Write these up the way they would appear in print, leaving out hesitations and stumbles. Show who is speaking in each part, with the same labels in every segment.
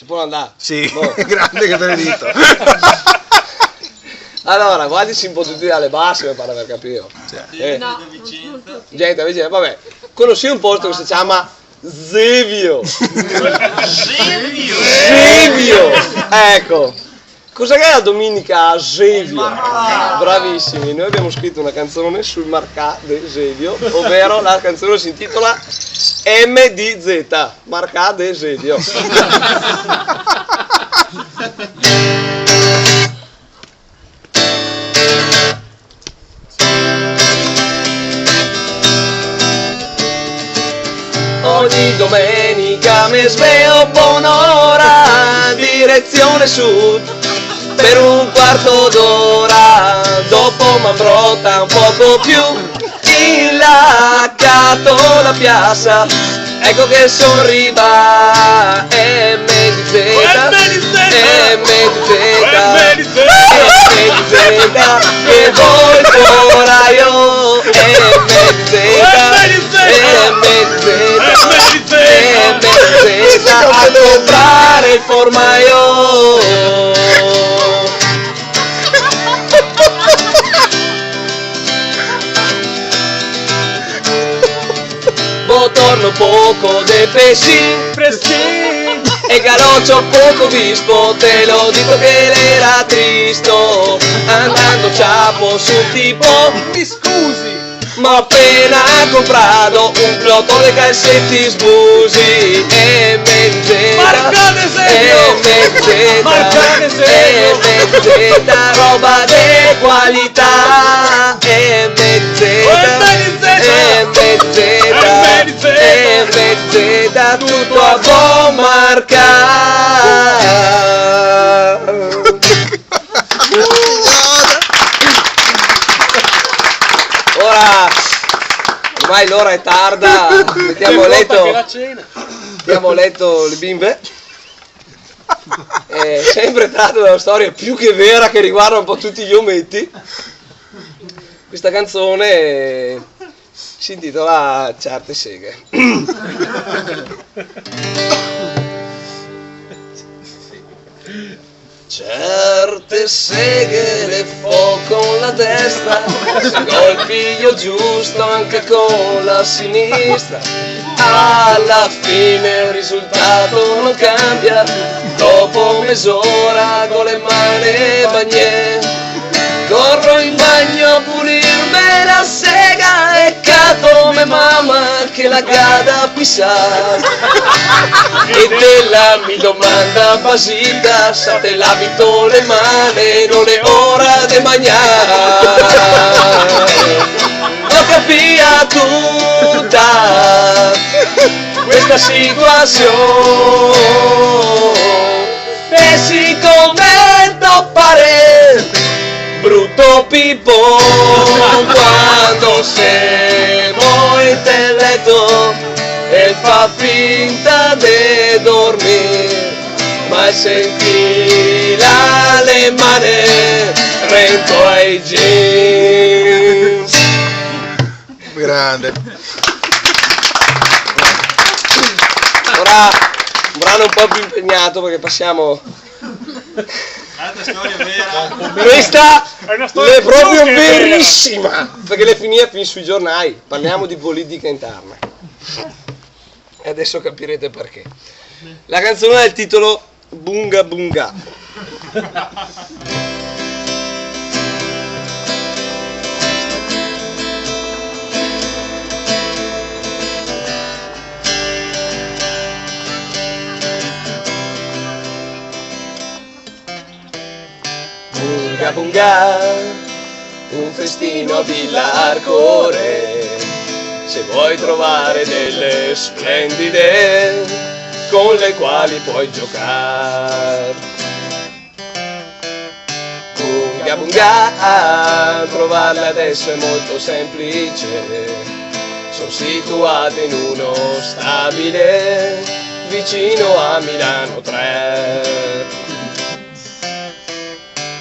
Speaker 1: Si può andare?
Speaker 2: Sì, grande che benedetto.
Speaker 1: Allora, guardici un po' tutti dalle basse per aver capito.
Speaker 3: No,
Speaker 1: Gente, invece, vabbè, conosci un posto che si chiama Zevio. Zevio! Ecco. Cos'è che è la domenica a Zevio? Bravissimi, noi abbiamo scritto una canzone sul Marcà de Zevio, ovvero la canzone si intitola MDZ, Marcà de Zevio. Ogni domenica mi sveglo buon'ora, direzione sud, per un quarto d'ora, dopo m'ambrotta un poco più, in là accanto alla piazza, ecco che son arriva, MDZ, che vuoi foraio, MDZ, a comprare il formaio. Torno poco de pesci e galoccio poco vispo, te lo dico che l'era tristo, andando ciapo sul tipo, mi scusi, ma ho appena comprato un plotto di calzetti sbusi, MDZ, MDZ, roba di qualità, MDZ, MDZ, tutto a buon marcà. Ora, ormai l'ora è tarda, mettiamo a letto le bimbe. È sempre tratto da una storia più che vera che riguarda un po' tutti gli ometti. Questa canzone si intitola Certe seghe. Certe seghe le fo con la destra, se col piglio giusto anche con la sinistra, alla fine il risultato non cambia, dopo mezz'ora con le mani bagnè. Corro in bagno a pulirmi la sega e cado me mamma che la gada a pisar. E della mi domanda basita, sa te lavito le mani, non è ora di mangiare. Ho capito tutta questa situazione e si commento pare brutto pipone quando siamo in letto e fa finta di dormire, ma senti le mani rento ai jeans.
Speaker 2: Grande.
Speaker 1: Ora un brano un po' più impegnato perché passiamo. Questa è proprio verissima perché le finia fin sui giornali. Parliamo di politica interna e adesso capirete perché. La canzone ha il titolo Bunga Bunga. Bunga Bunga, un festino a Villa Arcore, se vuoi trovare delle splendide con le quali puoi giocare. Bunga Bunga, trovarle adesso è molto semplice, sono situate in uno stabile vicino a Milano 3.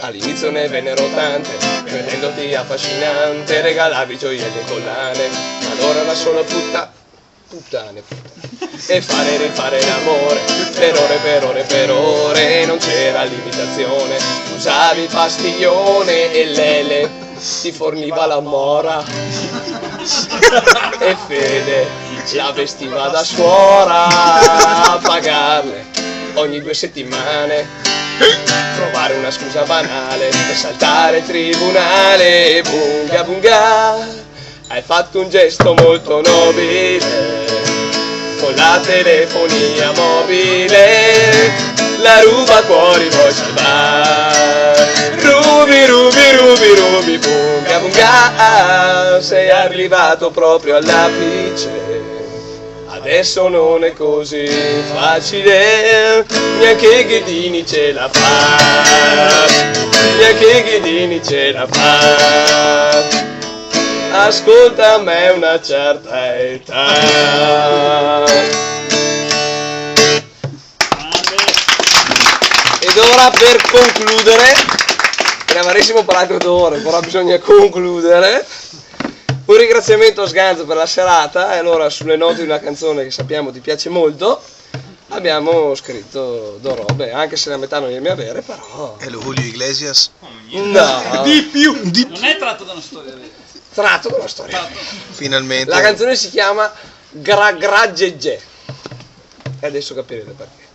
Speaker 1: All'inizio ne vennero tante, credendoti affascinante, regalavi gioielli e collane, ma allora una sola puttana puttane. E fare e rifare l'amore, per ore, non c'era limitazione. Usavi il pastiglione e Lele ti forniva la mora. E Fede la vestiva da suora, a pagarle ogni 2 settimane. Trovare una scusa banale per saltare il tribunale. Bunga bunga, hai fatto un gesto molto nobile con la telefonia mobile, la ruba cuori vuoi salvare. Rubi, bunga bunga, sei arrivato proprio all'apice. Adesso non è così facile, neanche Ghedini ce la fa, neanche Ghedini ce la fa. Ascolta me una certa età. Ed ora per concludere, ne avremo parlato d'ore, però bisogna concludere. Un ringraziamento a Sganzo per la serata, e allora sulle note di una canzone che sappiamo ti piace molto abbiamo scritto do robe, anche se la metà non è mia vera, però...
Speaker 2: È lo Julio Iglesias?
Speaker 1: No!
Speaker 3: Di più! Non è tratto da una storia vera.
Speaker 1: Tratto da una storia.
Speaker 2: Finalmente.
Speaker 1: La canzone si chiama Graggegge. E adesso capirete perché.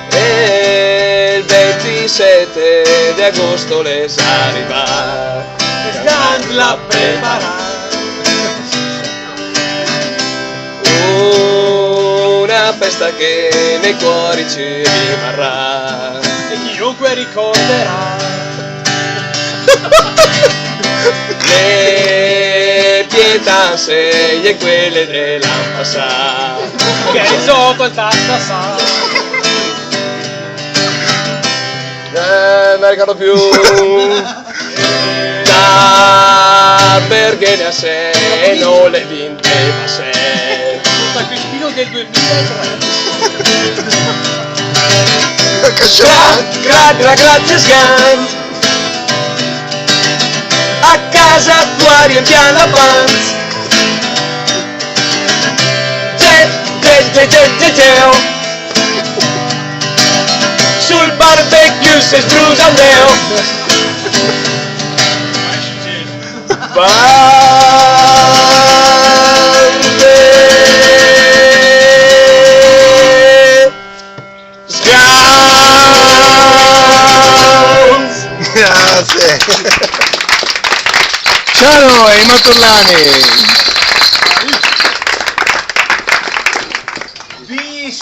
Speaker 1: E il 27 di agosto le arriva,
Speaker 3: Sgan la prepara.
Speaker 1: Una festa che nei cuori ci rimarrà
Speaker 3: E chiunque ricorderà
Speaker 1: le pietanze e quelle dell'Ampasà
Speaker 3: che eri sotto il Tartasà.
Speaker 1: Non ricordo più da perché ne ha sei non le vinteva sei.
Speaker 3: San Crispino del 2003.
Speaker 1: Grazie Sgan, a casa tua riempia la panza. Sul barbecue si sprusa il neo.
Speaker 2: Grazie. Ciao, e i Maturlani.
Speaker 3: Bis.